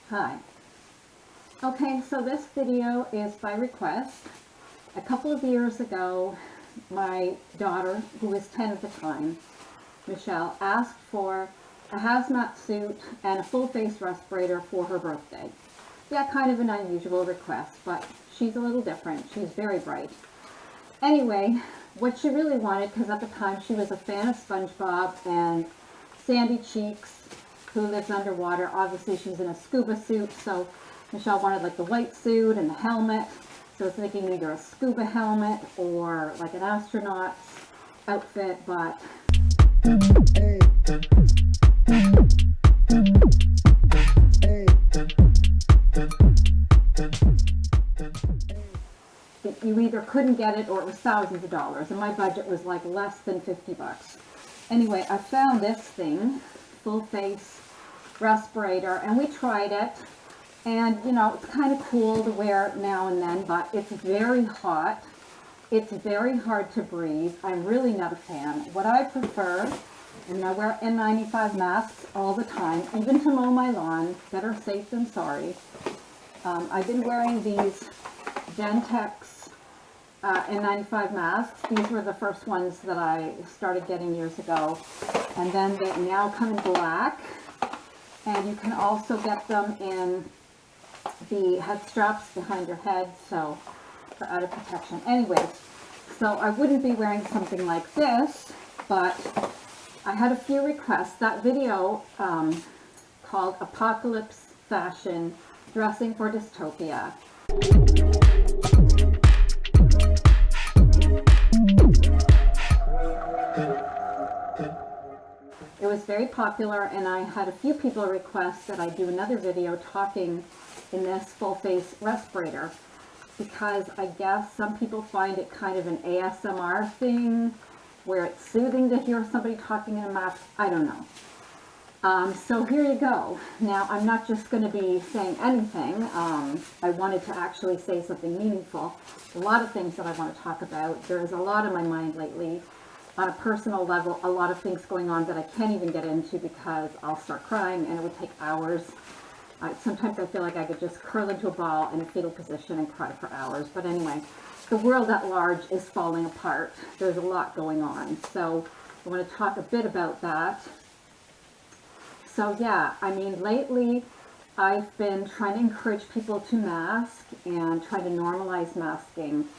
Hi. Okay, so this video is by request. A couple of years ago, my daughter, who was 10 at the time, Michelle, asked for a hazmat suit and a full face respirator for her birthday. Yeah, kind of an unusual request, but she's a little different. She's very bright. Anyway, what she really wanted, because at the time she was a fan of SpongeBob and Sandy Cheeks, who lives underwater. Obviously she's in a scuba suit, so Michelle wanted like the white suit and the helmet. So I was thinking either a scuba helmet or like an astronaut's outfit, but you either couldn't get it or it was thousands of dollars, and my budget was like less than 50 bucks. Anyway, I found this thing, full face respirator, and we tried it, and you know, it's kind of cool to wear now and then, but it's very hot. It's very hard to breathe. I'm really not a fan. What I prefer, and I wear N95 masks all the time, even to mow my lawn. Better safe than sorry. I've been wearing these Gentex N95 masks. These were the first ones that I started getting years ago, and then they now come in black, and you can also get them in the head straps behind your head, so for added protection. Anyways, so I wouldn't be wearing something like this, but I had a few requests. That video called Apocalypse Fashion Dressing for Dystopia. It was very popular, and I had a few people request that I do another video talking in this full face respirator, because I guess some people find it kind of an ASMR thing where it's soothing to hear somebody talking in a mask. I don't know. So here you go. Now, I'm not just going to be saying anything. I wanted to actually say something meaningful. A lot of things that I want to talk about. There's a lot on my mind lately. On a personal level, a lot of things going on that I can't even get into because I'll start crying and it would take hours. Sometimes I feel like I could just curl into a ball in a fetal position and cry for hours. But anyway, the world at large is falling apart. There's a lot going on. So I want to talk a bit about that. So yeah, I mean, lately I've been trying to encourage people to mask and try to normalize masking.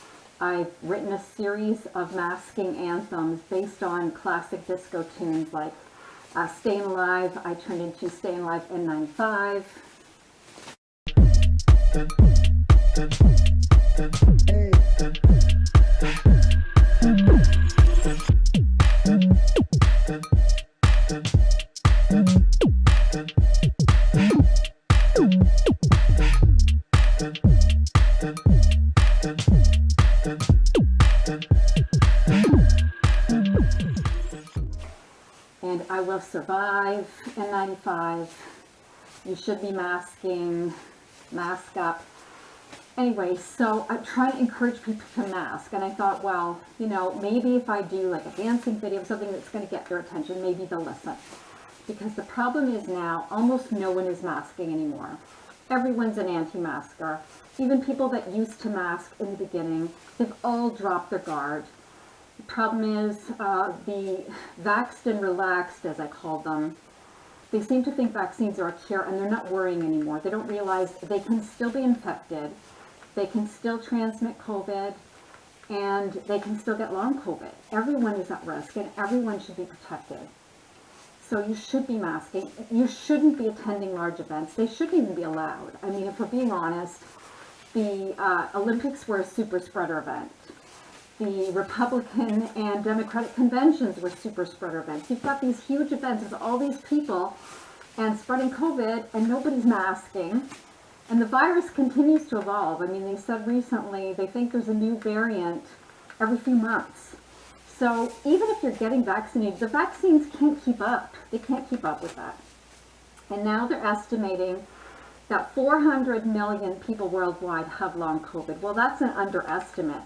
I've written a series of masking anthems based on classic disco tunes like Stayin' Alive. I turned into Stayin' Alive N95. And I will survive N95. You should be masking. Mask up. Anyway, so I'm trying to encourage people to mask, and I thought, well, you know, maybe if I do like a dancing video, something that's going to get their attention, maybe they'll listen. Because the problem is now, almost no one is masking anymore. Everyone's an anti-masker. Even people that used to mask in the beginning, they've all dropped their guard. The problem is the vaxxed and relaxed, as I call them, they seem to think vaccines are a cure, and they're not worrying anymore. They don't realize they can still be infected, they can still transmit COVID, and they can still get long COVID. Everyone is at risk, and everyone should be protected. So you should be masking. You shouldn't be attending large events. They shouldn't even be allowed. I mean, if we're being honest, the Olympics were a super spreader event. The Republican and Democratic conventions were super spreader events. You've got these huge events with all these people and spreading COVID, and nobody's masking. And the virus continues to evolve. I mean, they said recently they think there's a new variant every few months. So even if you're getting vaccinated, the vaccines can't keep up. They can't keep up with that. And now they're estimating that 400 million people worldwide have long COVID. Well, that's an underestimate.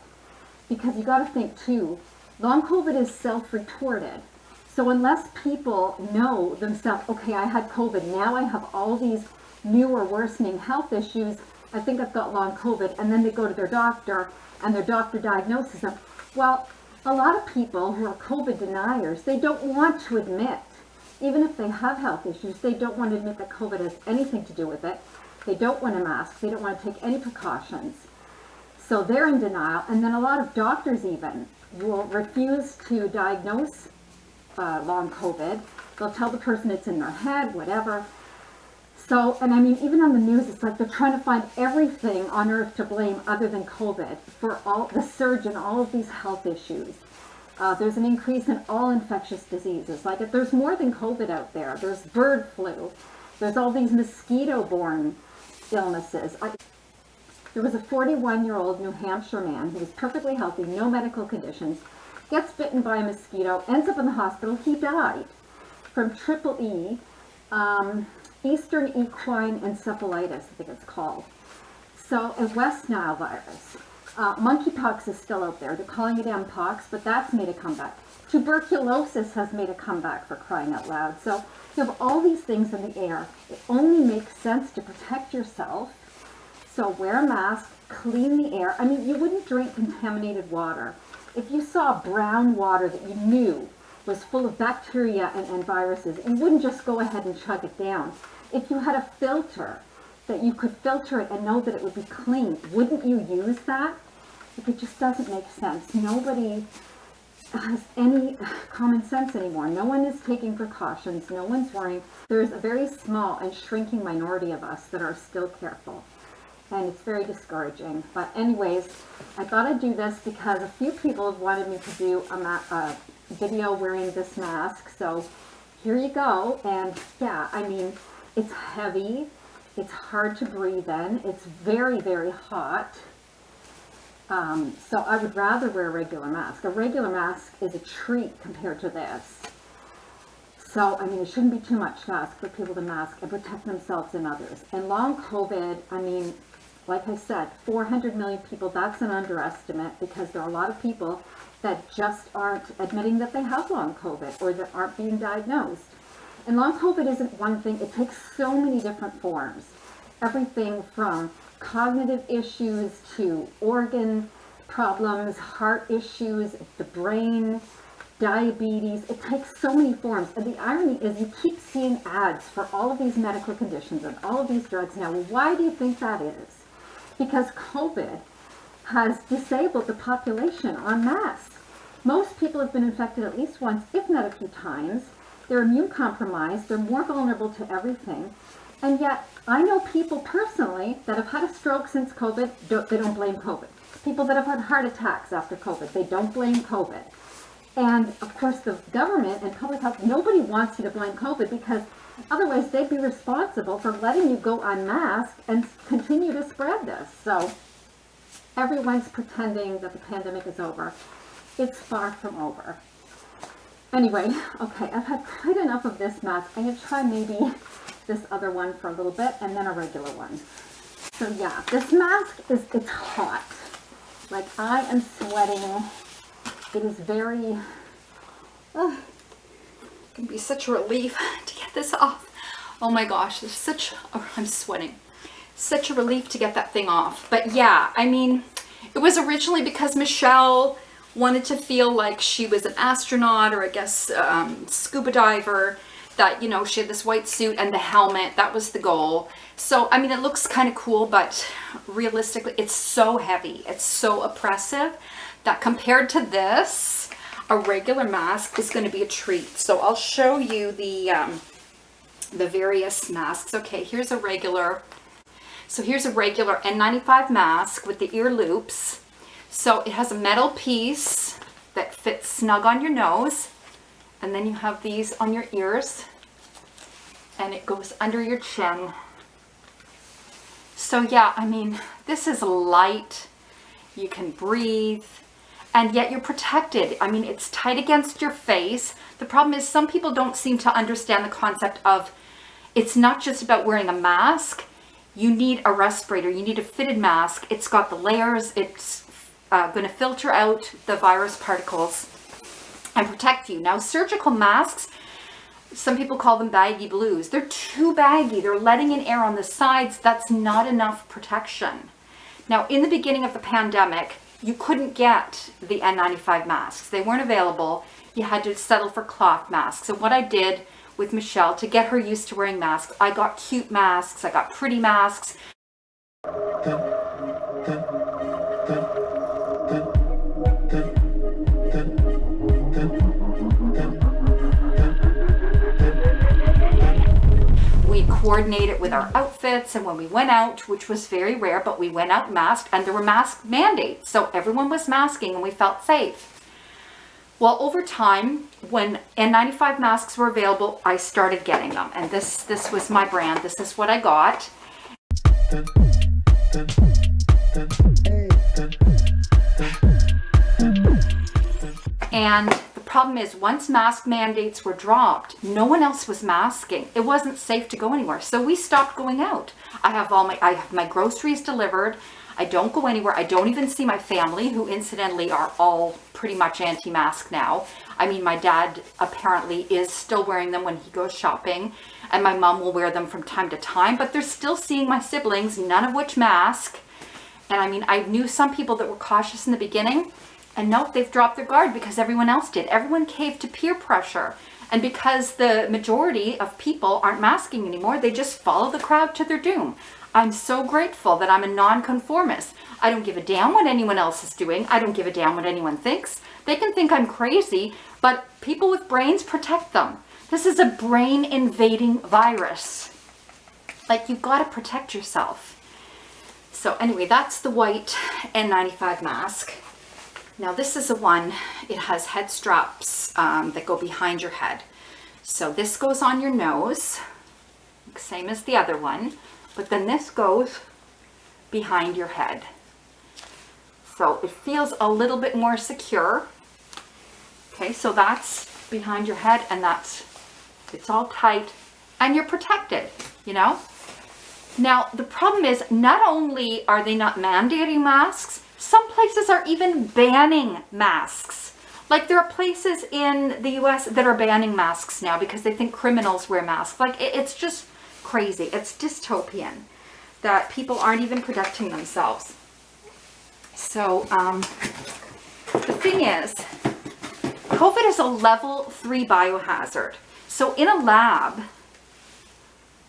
Because you got to think too, long COVID is self-reported. So unless people know themselves, okay, I had COVID, now I have all these new or worsening health issues, I think I've got long COVID, and then they go to their doctor and their doctor diagnoses them. Well, a lot of people who are COVID deniers, they don't want to admit, even if they have health issues, they don't want to admit that COVID has anything to do with it. They don't want to mask. They don't want to take any precautions. So they're in denial. And then a lot of doctors even will refuse to diagnose long COVID. They'll tell the person it's in their head, whatever. So, and I mean, even on the news, it's like they're trying to find everything on earth to blame other than COVID for all the surge in all of these health issues. There's an increase in all infectious diseases. Like, there's more than COVID out there. There's bird flu. There's all these mosquito-borne illnesses. There was a 41-year-old New Hampshire man who was perfectly healthy, no medical conditions, gets bitten by a mosquito, ends up in the hospital. He died from triple E, Eastern equine encephalitis, I think it's called. So, a West Nile virus. Monkeypox is still out there. They're calling it Mpox, but that's made a comeback. Tuberculosis has made a comeback, for crying out loud. So you have all these things in the air. It only makes sense to protect yourself. So wear a mask, clean the air. I mean, you wouldn't drink contaminated water. If you saw brown water that you knew was full of bacteria and viruses, you wouldn't just go ahead and chug it down. If you had a filter that you could filter it and know that it would be clean, wouldn't you use that? It just doesn't make sense. Nobody has any common sense anymore. No one is taking precautions. No one's worrying. There's a very small and shrinking minority of us that are still careful. And it's very discouraging. But anyways, I thought I'd do this because a few people have wanted me to do a video wearing this mask. So here you go. And yeah, I mean, it's heavy. It's hard to breathe in. It's very, very hot. So I would rather wear a regular mask. A regular mask is a treat compared to this. So, I mean, it shouldn't be too much to ask for people to mask and protect themselves and others. And long COVID, I mean, like I said, 400 million people, that's an underestimate because there are a lot of people that just aren't admitting that they have long COVID or that aren't being diagnosed. And long COVID isn't one thing. It takes so many different forms. Everything from cognitive issues to organ problems, heart issues, the brain, diabetes. It takes so many forms. And the irony is you keep seeing ads for all of these medical conditions and all of these drugs now. Why do you think that is? Because COVID has disabled the population en masse. Most people have been infected at least once, if not a few times. They're immune compromised. They're more vulnerable to everything. And yet, I know people personally that have had a stroke since COVID, they don't blame COVID. People that have had heart attacks after COVID, they don't blame COVID. And of course, the government and public health, nobody wants you to blame COVID because otherwise they'd be responsible for letting you go unmasked and continue to spread this. So everyone's pretending that the pandemic is over. It's far from over. Anyway, okay, I've had quite enough of this mask. I'm going to try maybe this other one for a little bit and then a regular one. So yeah, this mask it's hot. Like I am sweating. It is very, it can be such a relief to get this off. Oh my gosh, there's such, I'm sweating. Such a relief to get that thing off. But yeah, I mean, it was originally because Michelle wanted to feel like she was an astronaut or I guess scuba diver, that, you know, she had this white suit and the helmet. That was the goal. So, I mean, it looks kind of cool, but realistically, it's so heavy. It's so oppressive that compared to this, a regular mask is going to be a treat. So I'll show you the various masks. Okay, here's a regular. So here's a regular N95 mask with the ear loops. So it has a metal piece that fits snug on your nose. And then you have these on your ears. And it goes under your chin. So yeah, I mean, this is light. You can breathe. And yet you're protected. I mean, it's tight against your face. The problem is some people don't seem to understand the concept of it's not just about wearing a mask. You need a respirator. You need a fitted mask. It's got the layers. It's going to filter out the virus particles and protect you. Now, surgical masks, some people call them baggy blues. They're too baggy. They're letting in air on the sides. That's not enough protection. Now, in the beginning of the pandemic, you couldn't get the N95 masks. They weren't available. You had to settle for cloth masks. And what I did with Michelle to get her used to wearing masks, I got cute masks, I got pretty masks. We coordinated with our outfits, and when we went out, which was very rare, but we went out masked, and there were mask mandates, so everyone was masking and we felt safe. Well, over time, when N95 masks were available, I started getting them, and this was my brand. This is what I got. And the problem is, once mask mandates were dropped, no one else was masking. It wasn't safe to go anywhere, so we stopped going out. I have my groceries delivered. I don't go anywhere. I don't even see my family, who incidentally are all pretty much anti-mask now. I mean, my dad apparently is still wearing them when he goes shopping, and my mom will wear them from time to time, but they're still seeing my siblings, none of which mask. And I mean, I knew some people that were cautious in the beginning, and nope, they've dropped their guard because everyone else did. Everyone caved to peer pressure. And because the majority of people aren't masking anymore, they just follow the crowd to their doom. I'm so grateful that I'm a nonconformist. I don't give a damn what anyone else is doing. I don't give a damn what anyone thinks. They can think I'm crazy, but people with brains, protect them. This is a brain invading virus. Like, you've got to protect yourself. So anyway, that's the white N95 mask. Now this is the one, it has head straps that go behind your head. So this goes on your nose, same as the other one, but then this goes behind your head. So it feels a little bit more secure. Okay, so that's behind your head, and it's all tight, and you're protected, you know? Now, the problem is, not only are they not mandating masks, some places are even banning masks. Like, there are places in the US that are banning masks now because they think criminals wear masks. Like, it's just crazy. It's dystopian that people aren't even protecting themselves. So, the thing is, COVID is a level 3 biohazard. So in a lab,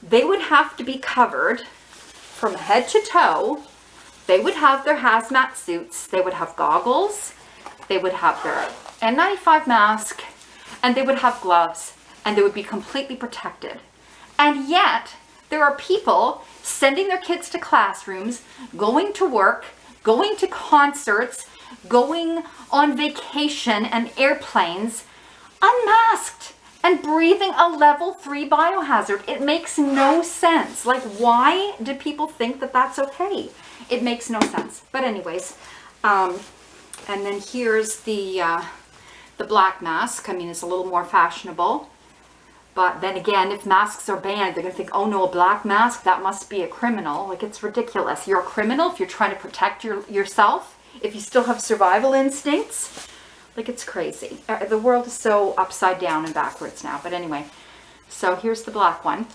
they would have to be covered from head to toe. They would have their hazmat suits, they would have goggles, they would have their N95 mask, and they would have gloves, and they would be completely protected. And yet, there are people sending their kids to classrooms, going to work, going to concerts, going on vacation and airplanes, unmasked, and breathing a level 3 biohazard. It makes no sense. Like, why do people think that that's okay? It makes no sense. But anyways, and then here's the black mask. I mean, it's a little more fashionable. But then again, if masks are banned, they're going to think, oh no, a black mask, that must be a criminal. Like, it's ridiculous. You're a criminal if you're trying to protect yourself, if you still have survival instincts. Like, it's crazy. The world is so upside down and backwards now. But anyway, so here's the black one.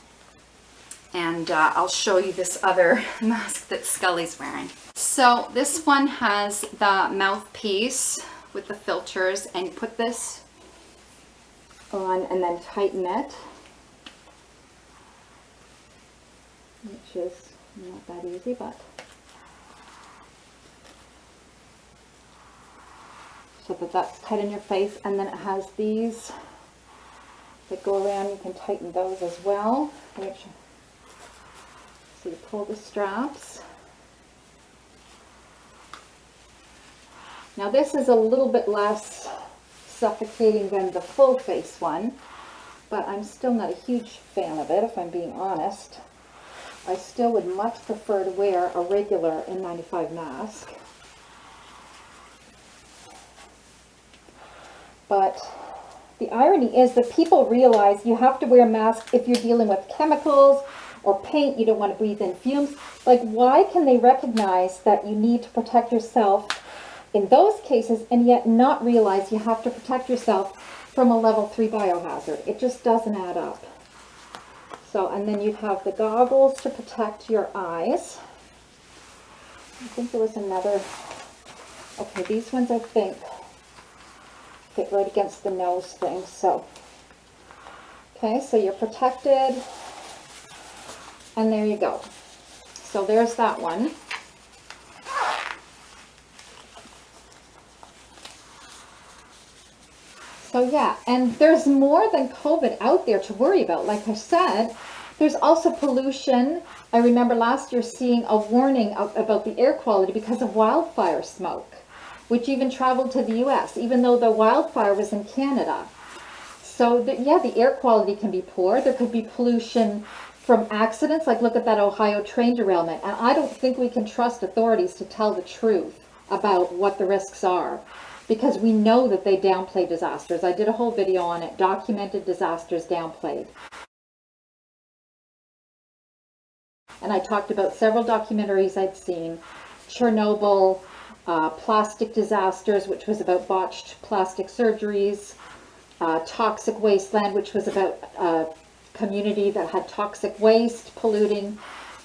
And I'll show you this other mask that Scully's wearing. So this one has the mouthpiece with the filters, and you put this on and then tighten it, which is not that easy, but so that's tight in your face. And then it has these that go around. You can tighten those as well. So you pull the straps. Now this is a little bit less suffocating than the full face one, but I'm still not a huge fan of it, if I'm being honest. I still would much prefer to wear a regular N95 mask. But the irony is that people realize you have to wear a mask if you're dealing with chemicals or paint, you don't want to breathe in fumes. Like, why can they recognize that you need to protect yourself in those cases and yet not realize you have to protect yourself from a level 3 biohazard. It just doesn't add up. So, and then you'd have the goggles to protect your eyes. I think there was another, okay, these ones I think fit right against the nose thing, so. Okay, so you're protected, and there you go. So there's that one. So yeah, and there's more than COVID out there to worry about. Like I said, there's also pollution. I remember last year seeing a warning about the air quality because of wildfire smoke, which even traveled to the US, even though the wildfire was in Canada. So yeah, the air quality can be poor. There could be pollution from accidents, like look at that Ohio train derailment. And I don't think we can trust authorities to tell the truth about what the risks are, because we know that they downplay disasters. I did a whole video on it, documented disasters downplayed. And I talked about several documentaries I'd seen, Chernobyl, plastic disasters, which was about botched plastic surgeries, Toxic Wasteland, which was about a community that had toxic waste polluting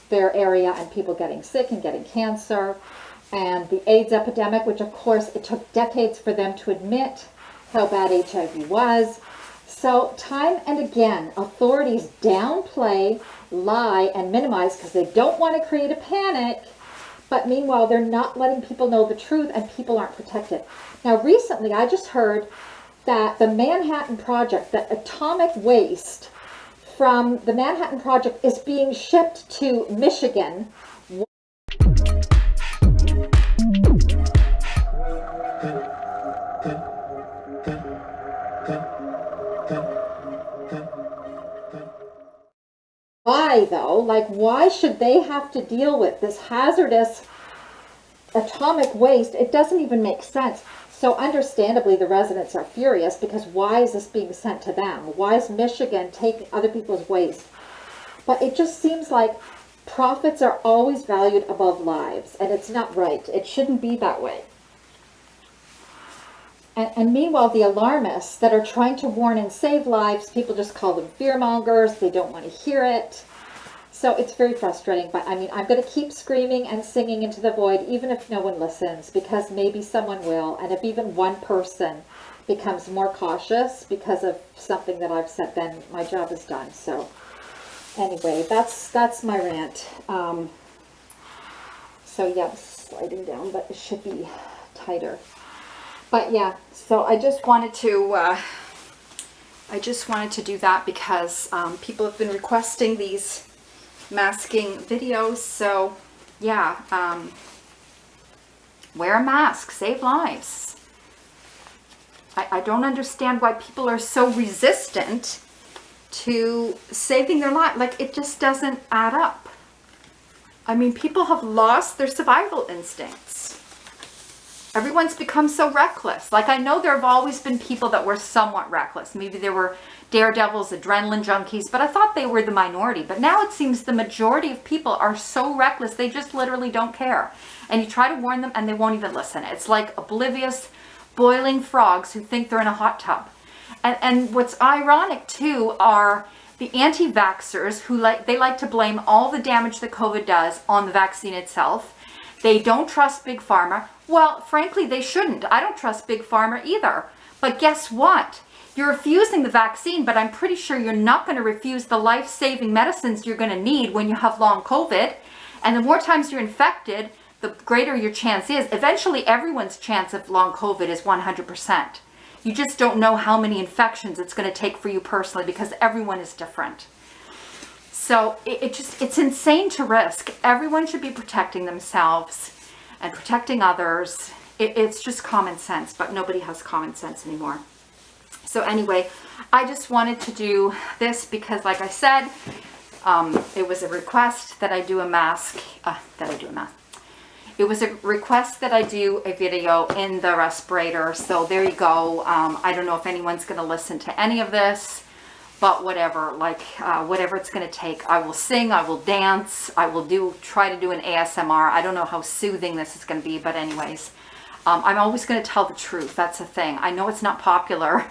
their area and people getting sick and getting cancer. And the AIDS epidemic, which of course it took decades for them to admit how bad HIV was. So time and again, authorities downplay, lie, and minimize because they don't want to create a panic. But meanwhile, they're not letting people know the truth and people aren't protected. Now recently, I just heard that the Manhattan Project, that atomic waste from the Manhattan Project is being shipped to Michigan. Why though? Like, why should they have to deal with this hazardous atomic waste? It doesn't even make sense. So understandably, the residents are furious because why is this being sent to them? Why is Michigan taking other people's waste? But it just seems like profits are always valued above lives, and it's not right. It shouldn't be that way. And meanwhile, the alarmists that are trying to warn and save lives, people just call them fearmongers. They don't want to hear it. So it's very frustrating. But I mean, I'm going to keep screaming and singing into the void, even if no one listens, because maybe someone will. And if even one person becomes more cautious because of something that I've said, then my job is done. So anyway, that's my rant. So yeah, sliding down, but it should be tighter. But yeah, so I just wanted to do that because people have been requesting these masking videos. So yeah, wear a mask, save lives. I don't understand why people are so resistant to saving their life. Like, it just doesn't add up. I mean, people have lost their survival instincts. Everyone's become so reckless. Like, I know there have always been people that were somewhat reckless. Maybe there were daredevils, adrenaline junkies, but I thought they were the minority. But now it seems the majority of people are so reckless, they just literally don't care. And you try to warn them and they won't even listen. It's like oblivious, boiling frogs who think they're in a hot tub. And what's ironic too are the anti-vaxxers who like to blame all the damage that COVID does on the vaccine itself. They don't trust Big Pharma. Well, frankly, they shouldn't. I don't trust Big Pharma either. But guess what? You're refusing the vaccine, but I'm pretty sure you're not going to refuse the life-saving medicines you're going to need when you have long COVID. And the more times you're infected, the greater your chance is. Eventually, everyone's chance of long COVID is 100%. You just don't know how many infections it's going to take for you personally because everyone is different. So it's insane to risk. Everyone should be protecting themselves and protecting others. It's just common sense, but nobody has common sense anymore. So anyway, I just wanted to do this because, like I said, it was a request that I do a mask, It was a request that I do a video in the respirator. So there you go. I don't know if anyone's going to listen to any of this, but whatever, like whatever it's going to take. I will sing, I will dance, I will try to do an ASMR. I don't know how soothing this is going to be, but anyways, I'm always going to tell the truth. That's the thing. I know it's not popular.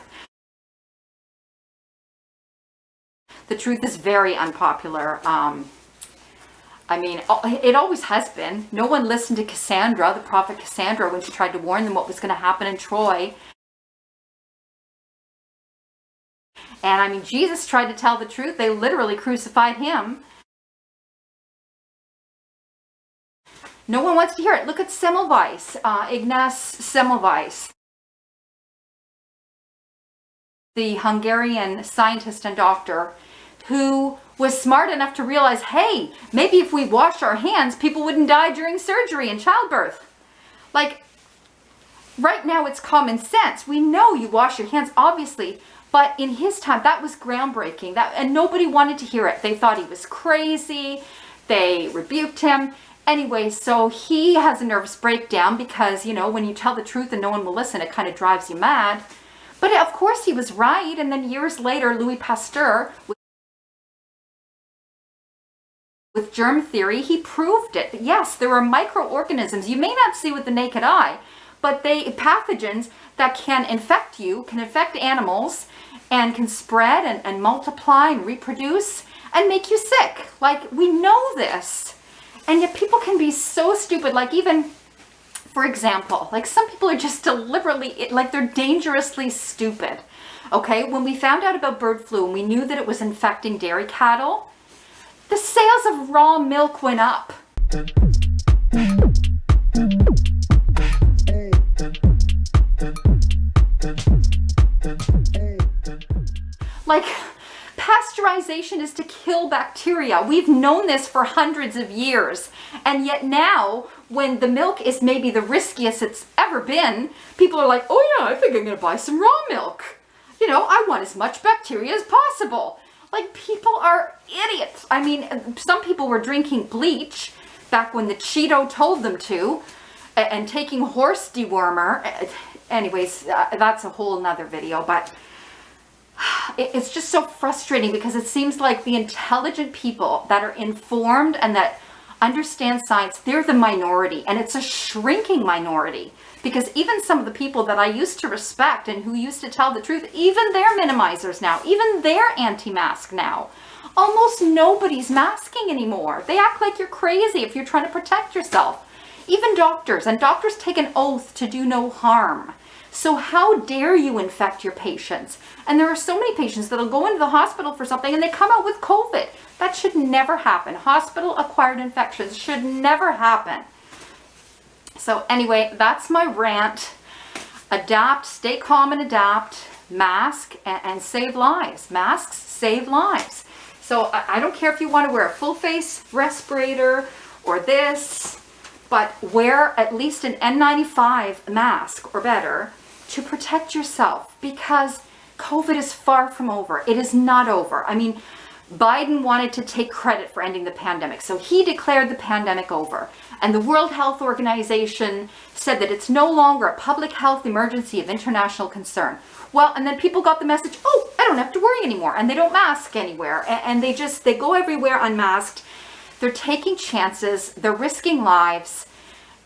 The truth is very unpopular. I mean, it always has been. No one listened to Cassandra, the prophet Cassandra, when she tried to warn them what was going to happen in Troy. And I mean, Jesus tried to tell the truth. They literally crucified him. No one wants to hear it. Look at Semmelweis, Ignaz Semmelweis, the Hungarian scientist and doctor, who was smart enough to realize, hey, maybe if we wash our hands, people wouldn't die during surgery and childbirth. Like, right now it's common sense. We know you wash your hands, obviously, but in his time, that was groundbreaking. And nobody wanted to hear it. They thought he was crazy. They rebuked him. Anyway, so he has a nervous breakdown because, you know, when you tell the truth and no one will listen, it kind of drives you mad. But of course he was right. And then years later, Louis Pasteur, with germ theory, he proved it. Yes, there are microorganisms you may not see with the naked eye, but pathogens that can infect you, can infect animals, and can spread and multiply and reproduce and make you sick. Like, we know this. And yet people can be so stupid. Like, even, for example, like some people are just deliberately, like they're dangerously stupid. Okay, when we found out about bird flu and we knew that it was infecting dairy cattle, the sales of raw milk went up. Like, pasteurization is to kill bacteria. We've known this for hundreds of years. And yet now, when the milk is maybe the riskiest it's ever been, people are like, oh yeah, I think I'm going to buy some raw milk. You know, I want as much bacteria as possible. Like, people are idiots. I mean, some people were drinking bleach back when the Cheeto told them to, and taking horse dewormer. Anyways, that's a whole nother video, but it's just so frustrating because it seems like the intelligent people that are informed and that understand science, they're the minority, and it's a shrinking minority, because even some of the people that I used to respect and who used to tell the truth, even they're minimizers now, even they're anti-mask now. Almost nobody's masking anymore. They act like you're crazy if you're trying to protect yourself. Even doctors, and doctors take an oath to do no harm. So how dare you infect your patients? And there are so many patients that'll go into the hospital for something and they come out with COVID. That should never happen. Hospital-acquired infections should never happen. So anyway, that's my rant. Adapt, stay calm and adapt. Mask and save lives. Masks save lives. So I don't care if you want to wear a full face respirator or this, but wear at least an N95 mask or better to protect yourself, because COVID is far from over. It is not over. I mean, Biden wanted to take credit for ending the pandemic, so he declared the pandemic over. And the World Health Organization said that it's no longer a public health emergency of international concern. Well, and then people got the message, oh, I don't have to worry anymore. And they don't mask anywhere. And they go everywhere unmasked. They're taking chances. They're risking lives.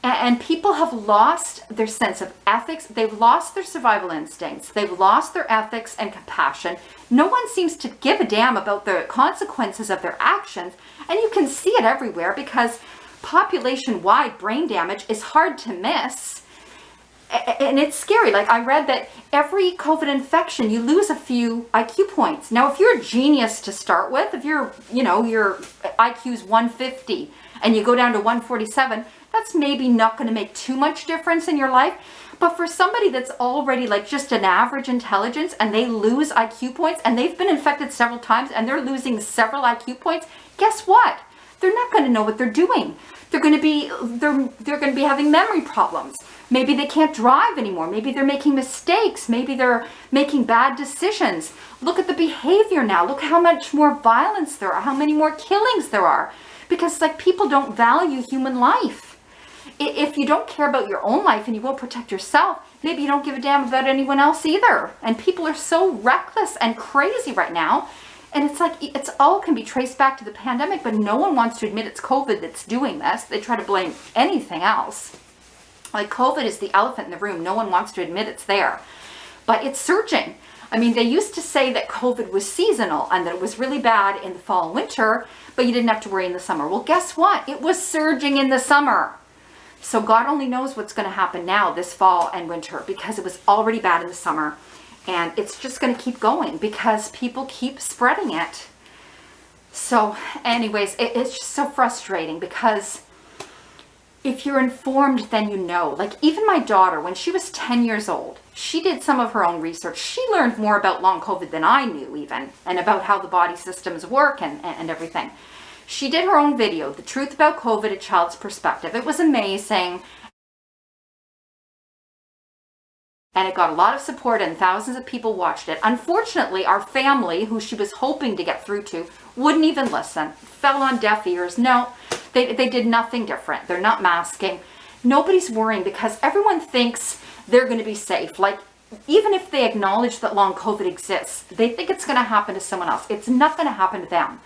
And people have lost their sense of ethics. They've lost their survival instincts. They've lost their ethics and compassion. No one seems to give a damn about the consequences of their actions. And you can see it everywhere, because population-wide brain damage is hard to miss. And it's scary. Like, I read that every COVID infection, you lose a few IQ points. Now, if you're a genius to start with, if you're, you know, your IQ's 150 and you go down to 147, that's maybe not going to make too much difference in your life. But for somebody that's already like just an average intelligence and they lose IQ points and they've been infected several times and they're losing several IQ points, guess what? They're not going to know what they're doing. They're going to be having memory problems. Maybe they can't drive anymore. Maybe they're making mistakes. Maybe they're making bad decisions. Look at the behavior now. Look how much more violence there are, how many more killings there are. Because like, people don't value human life. If you don't care about your own life and you won't protect yourself, maybe you don't give a damn about anyone else either. And people are so reckless and crazy right now. And it's like, it's all can be traced back to the pandemic, but no one wants to admit it's COVID that's doing this. They try to blame anything else. Like, COVID is the elephant in the room. No one wants to admit it's there. But it's surging. I mean, they used to say that COVID was seasonal and that it was really bad in the fall and winter, but you didn't have to worry in the summer. Well, guess what? It was surging in the summer. So God only knows what's going to happen now this fall and winter, because it was already bad in the summer. And it's just going to keep going because people keep spreading it. So anyways, it's just so frustrating, because if you're informed, then you know. Like, even my daughter, when she was 10 years old, she did some of her own research. She learned more about long COVID than I knew even, and about how the body systems work and everything. She did her own video, The Truth About COVID, A Child's Perspective. It was amazing. And it got a lot of support and thousands of people watched it. Unfortunately, our family, who she was hoping to get through to, wouldn't even listen. Fell on deaf ears. No, they did nothing different. They're not masking. Nobody's worrying, because everyone thinks they're going to be safe. Like, even if they acknowledge that long COVID exists, they think it's going to happen to someone else. It's not going to happen to them.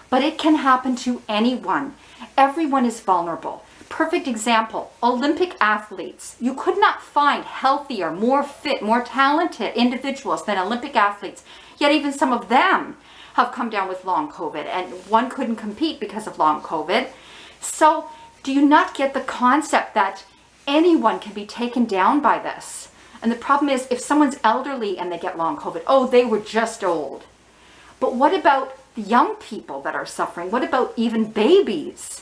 But it can happen to anyone. Everyone is vulnerable. Perfect example, Olympic athletes. You could not find healthier, more fit, more talented individuals than Olympic athletes. Yet even some of them have come down with long COVID, and one couldn't compete because of long COVID. So do you not get the concept that anyone can be taken down by this? And the problem is, if someone's elderly and they get long COVID, oh, they were just old. But what about the young people that are suffering? What about even babies?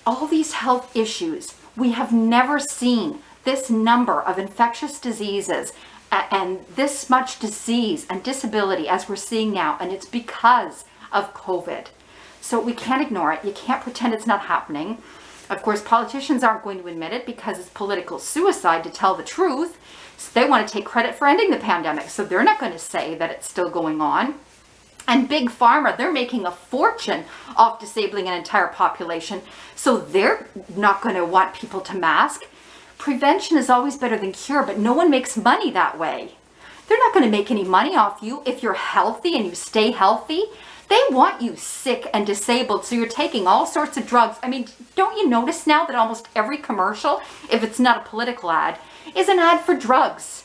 All these health issues, we have never seen this number of infectious diseases and this much disease and disability as we're seeing now, and it's because of COVID. So we can't ignore it. You can't pretend it's not happening. Of course, politicians aren't going to admit it, because it's political suicide to tell the truth. So they want to take credit for ending the pandemic, so they're not going to say that it's still going on. And Big Pharma, they're making a fortune off disabling an entire population, so they're not going to want people to mask. Prevention is always better than cure, but no one makes money that way. They're not going to make any money off you if you're healthy and you stay healthy. They want you sick and disabled, so you're taking all sorts of drugs. I mean, don't you notice now that almost every commercial, if it's not a political ad, is an ad for drugs?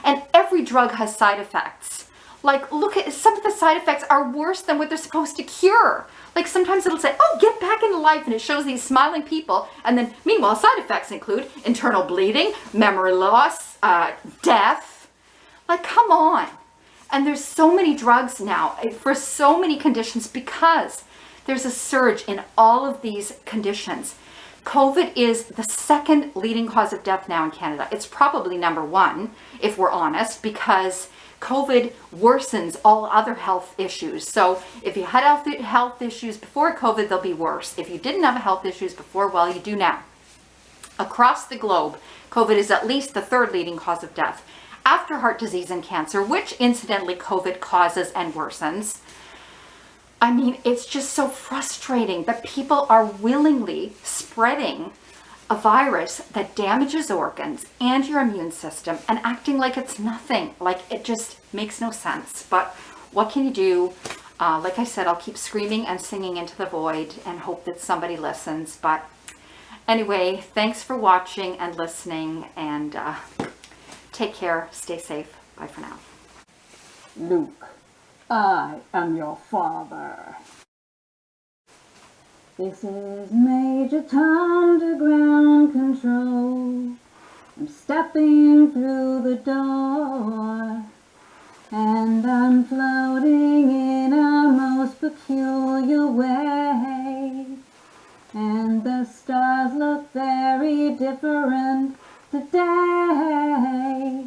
And every drug has side effects. Like, look at some of the side effects are worse than what they're supposed to cure. Like, sometimes it'll say, oh, get back into life, and it shows these smiling people. And then, meanwhile, side effects include internal bleeding, memory loss, death. Like, come on. And there's so many drugs now for so many conditions, because there's a surge in all of these conditions. COVID is the second leading cause of death now in Canada. It's probably number one, if we're honest, because COVID worsens all other health issues. So if you had health issues before COVID, they'll be worse. If you didn't have health issues before, well, you do now. Across the globe, COVID is at least the third leading cause of death, after heart disease and cancer, which incidentally COVID causes and worsens. I mean, it's just so frustrating that people are willingly spreading a virus that damages organs and your immune system and acting like it's nothing. Like, it just makes no sense. But what can you do? Like I said, I'll keep screaming and singing into the void and hope that somebody listens. But anyway, thanks for watching and listening, and take care, stay safe. Bye for now. Luke, I am your father. This is Major Tom to ground control. I'm stepping through the door, and I'm floating in a most peculiar way. And the stars look very different today.